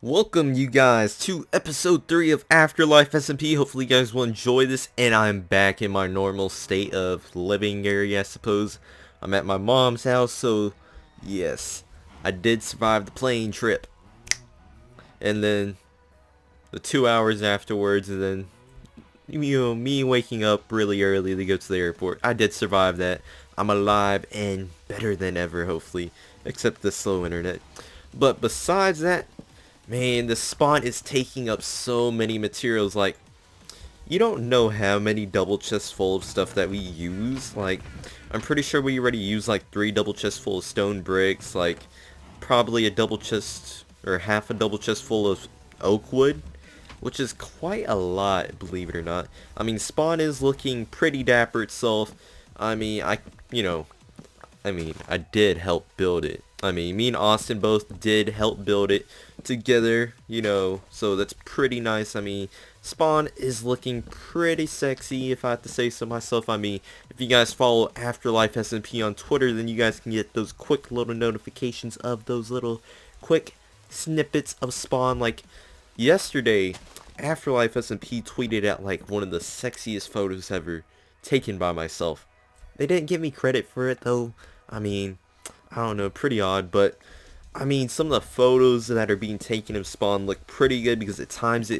Welcome you guys to episode 3 of AfterLife SMP. Hopefully you guys will enjoy this, and I'm back in my normal state of living area, I suppose. I'm at my mom's house, so yes, I did survive the plane trip. And then the 2 hours afterwards, and then me waking up really early to go to the airport. I did survive that. I'm alive and better than ever, hopefully, except the slow internet. But besides that, man, the spawn is taking up so many materials. Like, you don't know how many double chests full of stuff that we use. Like, I'm pretty sure we already use like 3 double chests full of stone bricks, like probably a double chest or half a double chest full of oak wood, which is quite a lot, believe it or not. I mean, spawn is looking pretty dapper itself. I mean, I did help build it. I mean, me and Austin both did help build it together, so that's pretty nice. I mean, spawn is looking pretty sexy, if I have to say so myself. I mean, if you guys follow AfterLife SMP on Twitter, then you guys can get those quick little notifications of those little quick snippets of spawn. Like, yesterday, AfterLife SMP tweeted out, like, one of the sexiest photos ever taken by myself. They didn't give me credit for it, though. I mean, I don't know, pretty odd, but I mean, some of the photos that are being taken of spawn look pretty good because at times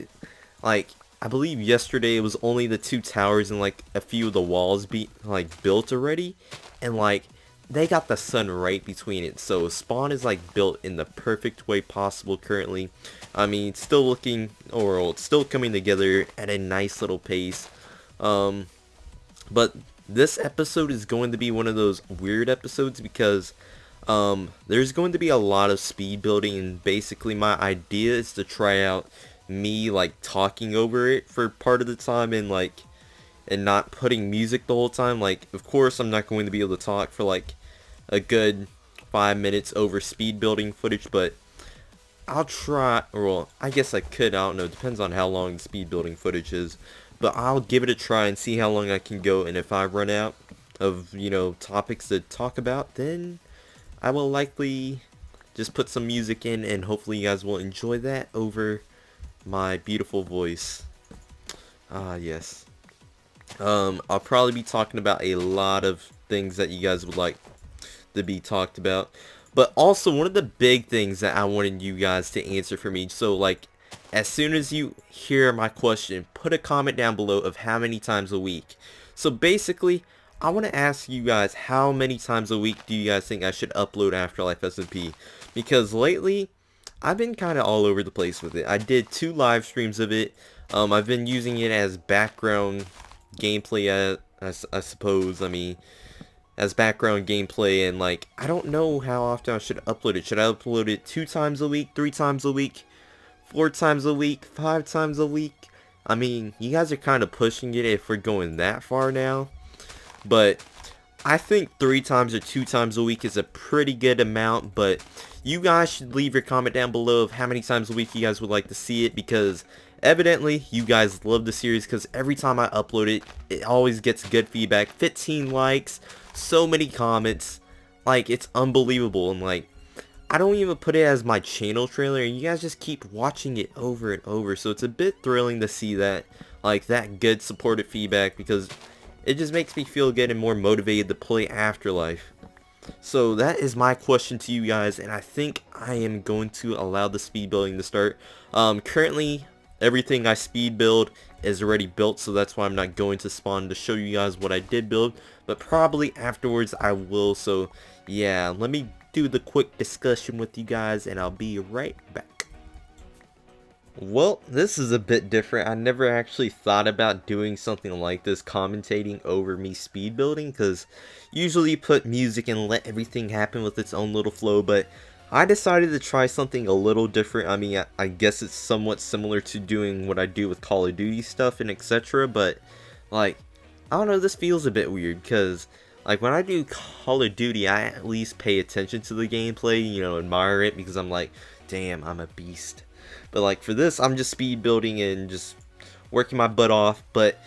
like, I believe yesterday it was only the 2 towers and like a few of the walls built already, and like they got the sun right between it, so spawn is like built in the perfect way possible currently. I mean, it's still looking, or it's still coming together at a nice little pace. But this episode is going to be one of those weird episodes because there's going to be a lot of speed building, and basically my idea is to try out me like talking over it for part of the time and not putting music the whole time. Like, of course I'm not going to be able to talk for like a good 5 minutes over speed building footage, but I'll try, or well, I guess I could, I don't know, depends on how long the speed building footage is, but I'll give it a try and see how long I can go, and if I run out of, topics to talk about, then I will likely just put some music in, and hopefully you guys will enjoy that over my beautiful voice. Yes. I'll probably be talking about a lot of things that you guys would like to be talked about. But also, one of the big things that I wanted you guys to answer for me, so like, as soon as you hear my question, put a comment down below of how many times a week. So basically, I want to ask you guys, how many times a week do you guys think I should upload AfterLife SMP? Because lately, I've been kind of all over the place with it. I did 2 live streams of it. I've been using it as background gameplay, I suppose. I mean, as background gameplay, and like, I don't know how often I should upload it. Should I upload it 2 times a week, 3 times a week, 4 times a week, 5 times a week? I mean, you guys are kind of pushing it if we're going that far now. But I think 3 times or 2 times a week is a pretty good amount, but you guys should leave your comment down below of how many times a week you guys would like to see it, because evidently you guys love the series, because every time I upload it, it always gets good feedback. 15 likes, so many comments, like, it's unbelievable. And like, I don't even put it as my channel trailer, and you guys just keep watching it over and over, so it's a bit thrilling to see that, like, that good supportive feedback, because it just makes me feel good and more motivated to play AfterLife. So that is my question to you guys, and I think I am going to allow the speed building to start. Currently, everything I speed build is already built, so that's why I'm not going to spawn to show you guys what I did build, but probably afterwards I will. So yeah, let me do the quick discussion with you guys, and I'll be right back. Well, this is a bit different. I never actually thought about doing something like this, commentating over me speed building, because usually you put music and let everything happen with its own little flow, but I decided to try something a little different. I mean, I guess it's somewhat similar to doing what I do with Call of Duty stuff and etc., but like, I don't know, this feels a bit weird, because like, when I do Call of Duty, I at least pay attention to the gameplay, admire it, because I'm like, damn, I'm a beast. But like, for this, I'm just speed building and just working my butt off. But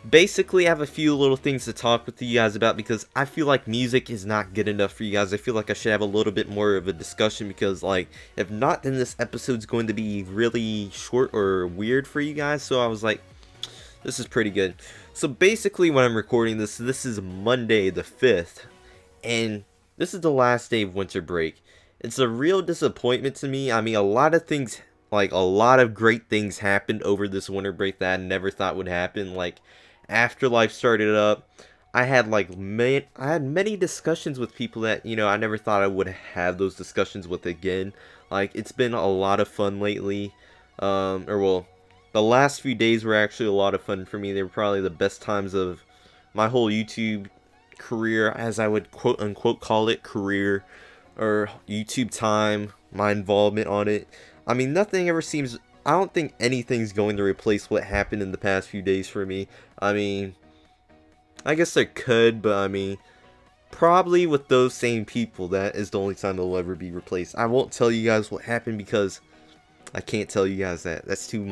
basically I have a few little things to talk with you guys about, because I feel like music is not good enough for you guys. I feel like I should have a little bit more of a discussion, because like, if not, then this episode's going to be really short or weird for you guys. So I was like, this is pretty good. So basically when I'm recording this is Monday the 5th, and this is the last day of winter break. It's a real disappointment to me. I mean, a lot of things, like a lot of great things happened over this winter break that I never thought would happen. Like, AfterLife started up. I had many discussions with people that, you know, I never thought I would have those discussions with again. Like, it's been a lot of fun lately. The last few days were actually a lot of fun for me. They were probably the best times of my whole YouTube career, as I would quote unquote call it, career, or YouTube time, my involvement on it. I mean, nothing ever seems, I don't think anything's going to replace what happened in the past few days for me. I mean, I guess there could, but I mean, probably with those same people, that is the only time they'll ever be replaced. I won't tell you guys what happened, because I can't tell you guys that. That's too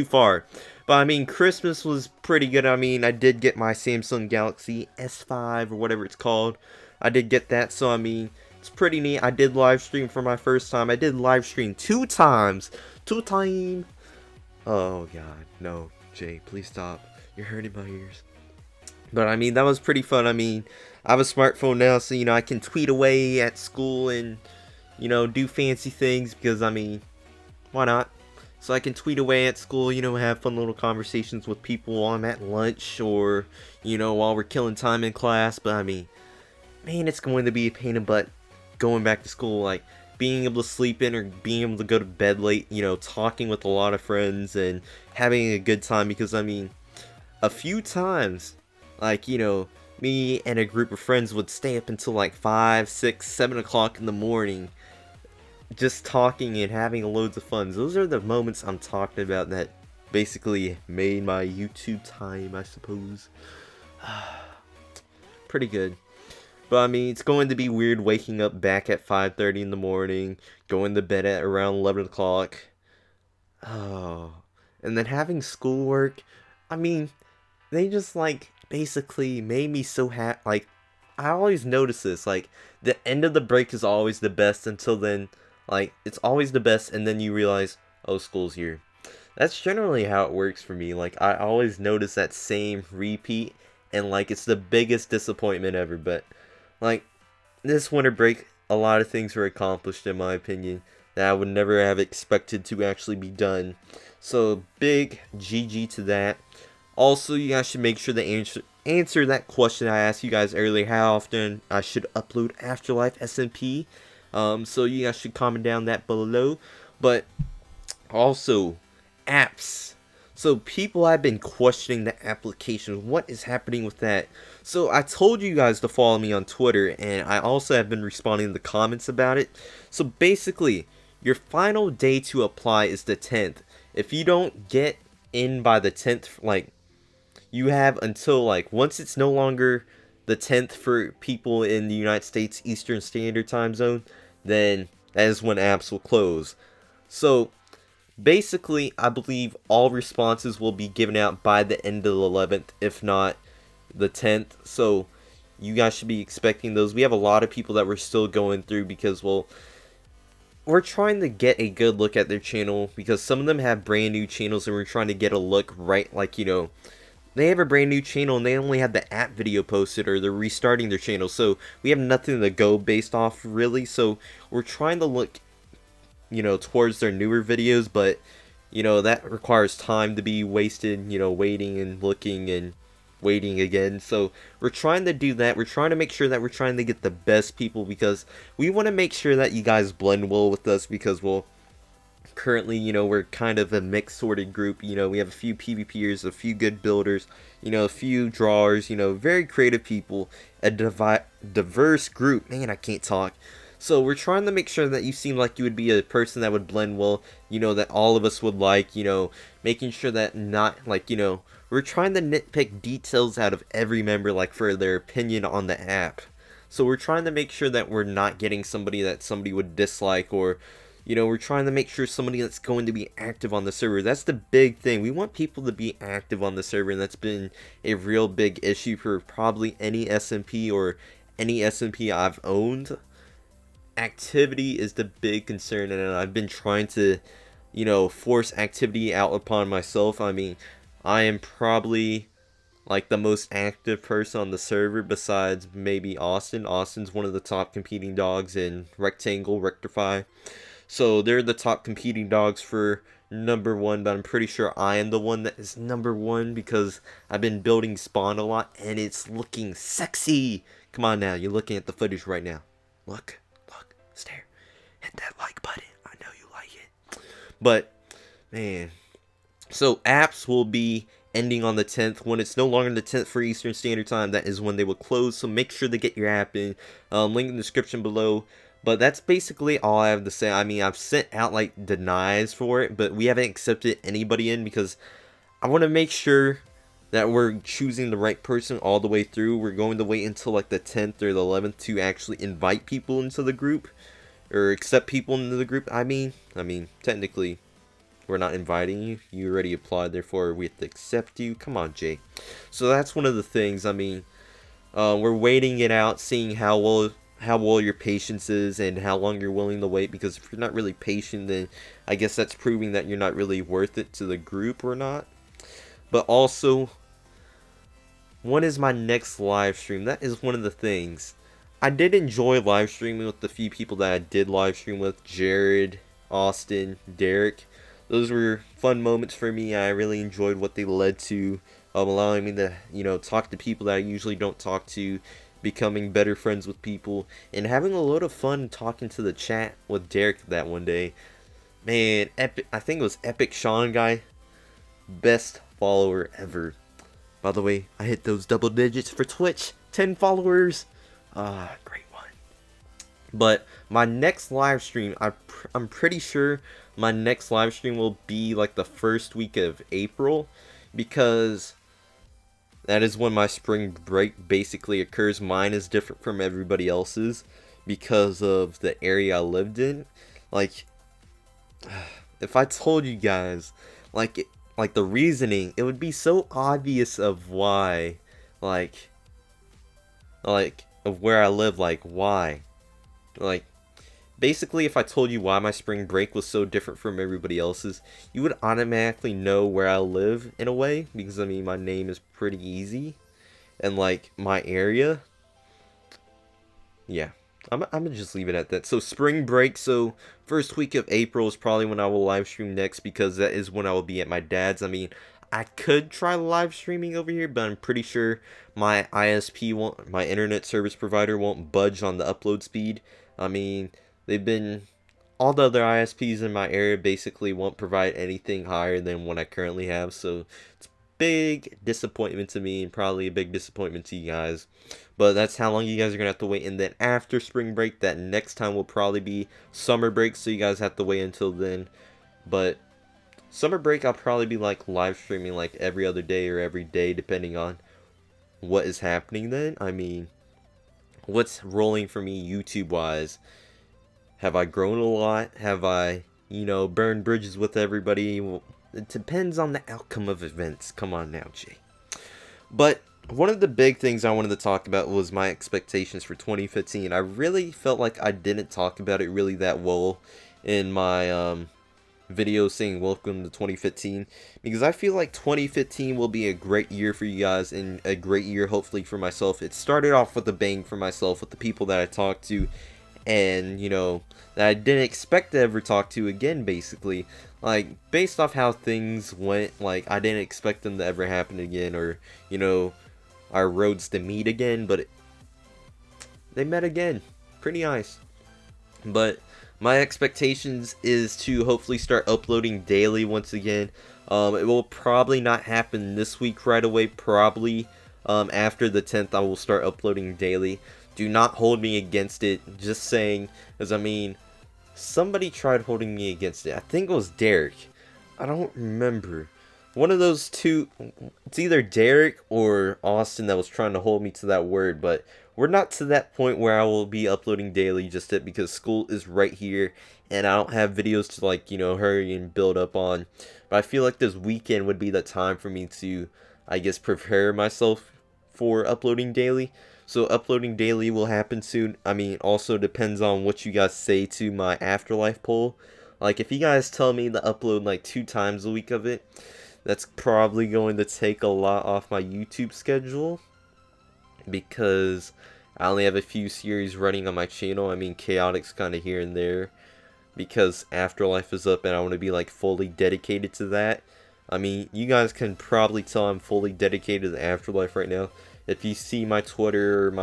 far. But I mean, Christmas was pretty good. I mean, I did get my Samsung Galaxy S5 or whatever it's called. I did get that, so I mean, it's pretty neat. I did live stream for my first time. I did live stream 2 times. 2 times. Oh god, no, Jay, please stop. You're hurting my ears. But I mean, that was pretty fun. I mean, I have a smartphone now, so you know, I can tweet away at school and, you know, do fancy things, because I mean, why not? So I can tweet away at school, you know, have fun little conversations with people while I'm at lunch, or, you know, while we're killing time in class. But I mean, man, it's going to be a pain in the butt going back to school, like being able to sleep in or being able to go to bed late, you know, talking with a lot of friends and having a good time. Because I mean, a few times, like, you know, me and a group of friends would stay up until like 5, 6, 7 o'clock in the morning, just talking and having loads of fun. Those are the moments I'm talking about that basically made my YouTube time, I suppose. Pretty good. But I mean, it's going to be weird waking up back at 5:30 in the morning, going to bed at around 11 o'clock. Oh. And then having schoolwork. I mean, they just like basically made me so happy. Like, I always notice this, like, the end of the break is always the best until then. Like, it's always the best, and then you realize, oh, school's here. That's generally how it works for me. Like, I always notice that same repeat, and like, it's the biggest disappointment ever. But like, this winter break, a lot of things were accomplished, in my opinion, that I would never have expected to actually be done. So big GG to that. Also, you guys should make sure to answer that question I asked you guys earlier, how often I should upload AfterLife SMP. So you guys should comment down that below. But also, apps. So people have been questioning the application. What is happening with that? So I told you guys to follow me on Twitter, and I also have been responding to the comments about it. So basically, your final day to apply is the 10th. If you don't get in by the 10th, like, you have until, like, once it's no longer the 10th for people in the United States Eastern Standard Time Zone, then that is when apps will close. So basically, I believe all responses will be given out by the end of the 11th, if not the 10th. So you guys should be expecting those. We have a lot of people that we're still going through, because, well, we're trying to get a good look at their channel, because some of them have brand new channels, and we're trying to get a look, right? Like, you know, they have a brand new channel and they only have the app video posted, or they're restarting their channel, so we have nothing to go based off, really. So we're trying to look, you know, towards their newer videos, but, you know, that requires time to be wasted, you know, waiting and looking and waiting again. So we're trying to do that. We're trying to make sure that we're trying to get the best people, because we want to make sure that you guys blend well with us, because, well, currently, you know, we're kind of a mixed sorted group. You know, we have a few PvPers, a few good builders, you know, a few drawers, you know, very creative people, a diverse group. Man, I can't talk. So we're trying to make sure that you seem like you would be a person that would blend well, you know, that all of us would like, you know, making sure that not, like, you know, we're trying to nitpick details out of every member, like, for their opinion on the app. So we're trying to make sure that we're not getting somebody that somebody would dislike, or, You know, we're trying to make sure somebody that's going to be active on the server. That's the big thing. We want people to be active on the server, and that's been a real big issue for probably any SMP or any SMP I've owned. Activity is the big concern, and I've been trying to, you know, force activity out upon myself. I mean, I am probably like the most active person on the server besides maybe Austin. Austin's one of the top competing dogs in Rectify. So they're the top competing dogs for #1, but I'm pretty sure I am the one that is #1 because I've been building spawn a lot and it's looking sexy. Come on now, you're looking at the footage right now. Look, stare, hit that like button. I know you like it. But man, so apps will be ending on the 10th. When it's no longer the 10th for Eastern Standard Time, that is when they will close. So make sure to get your app in. Link in the description below. But that's basically all I have to say. I mean, I've sent out like denies for it, but we haven't accepted anybody in because I want to make sure that we're choosing the right person all the way through. We're going to wait until like the 10th or the 11th to actually invite people into the group or accept people into the group. I mean, technically, we're not inviting you. You already applied, therefore we have to accept you. Come on, Jay. So that's one of the things. I mean, we're waiting it out, seeing how well your patience is and how long you're willing to wait, because if you're not really patient, then I guess that's proving that you're not really worth it to the group or not. But also, when is my next live stream? That is one of the things. I did enjoy live streaming with the few people that I did live stream with. Jared, Austin, Derek. Those were fun moments for me. I really enjoyed what they led to, allowing me to, you know, talk to people that I usually don't talk to, becoming better friends with people, and having a lot of fun talking to the chat with Derek that one day. Man, epic! I think it was Epic Sean guy, best follower ever. By the way, I hit those double digits for Twitch, 10 followers. Great one. But my next live stream, I'm pretty sure my next live stream will be like the first week of April, because that is when my spring break basically occurs. Mine is different from everybody else's because of the area I lived in. Like, if I told you guys, like the reasoning, it would be so obvious of why, like of where I live, like why. Like, basically, if I told you why my spring break was so different from everybody else's, you would automatically know where I live in a way, because I mean, my name is pretty easy, and like my area. Yeah, I'm gonna just leave it at that. So spring break, so first week of April is probably when I will live stream next, because that is when I will be at my dad's. I mean, I could try live streaming over here, but I'm pretty sure my ISP won't, my internet service provider won't budge on the upload speed. I mean, all the other ISPs in my area basically won't provide anything higher than what I currently have, so it's a big disappointment to me, and probably a big disappointment to you guys. But that's how long you guys are going to have to wait, and then after spring break, that next time will probably be summer break, so you guys have to wait until then. But summer break, I'll probably be like live streaming like every other day or every day, depending on what is happening then. I mean, what's rolling for me YouTube wise? Have I grown a lot? Have I, you know, burned bridges with everybody? Well, it depends on the outcome of events. Come on now, Jay. But one of the big things I wanted to talk about was my expectations for 2015. I really felt like I didn't talk about it really that well in my video saying welcome to 2015, because I feel like 2015 will be a great year for you guys, and a great year hopefully for myself. It started off with a bang for myself, with the people that I talked to, and you know, that I didn't expect to ever talk to again, basically. Like, based off how things went, like, I didn't expect them to ever happen again, or, you know, our roads to meet again, but they met again. Pretty nice. But my expectations is to hopefully start uploading daily once again. It will probably not happen this week right away. Probably after the 10th I will start uploading daily. Do not hold me against it. Just saying, because I mean, somebody tried holding me against it. I think it was Derek. I don't remember. One of those two. It's either Derek or Austin that was trying to hold me to that word. But we're not to that point where I will be uploading daily just yet, because school is right here and I don't have videos to, like, you know, hurry and build up on. But I feel like this weekend would be the time for me to, I guess, prepare myself for uploading daily. So uploading daily will happen soon. I mean, also depends on what you guys say to my Afterlife poll. Like, if you guys tell me to upload like 2 times a week of it, that's probably going to take a lot off my YouTube schedule, because I only have a few series running on my channel. I mean, Chaotic's kind of here and there, because Afterlife is up and I want to be like fully dedicated to that. I mean, you guys can probably tell I'm fully dedicated to Afterlife right now. If you see my Twitter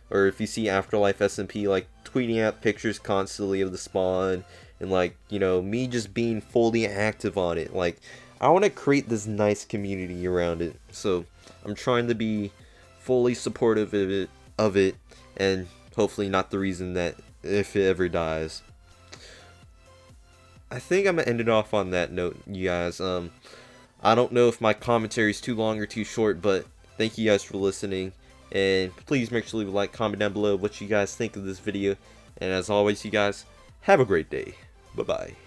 or if you see Afterlife SMP, like, tweeting out pictures constantly of the spawn, and, like, you know, me just being fully active on it. Like, I want to create this nice community around it. So I'm trying to be fully supportive of it, and hopefully not the reason that if it ever dies. I think I'm gonna end it off on that note, you guys. I don't know if my commentary is too long or too short, but thank you guys for listening, and please make sure to leave a like, comment down below what you guys think of this video, and as always, you guys, have a great day. Bye bye.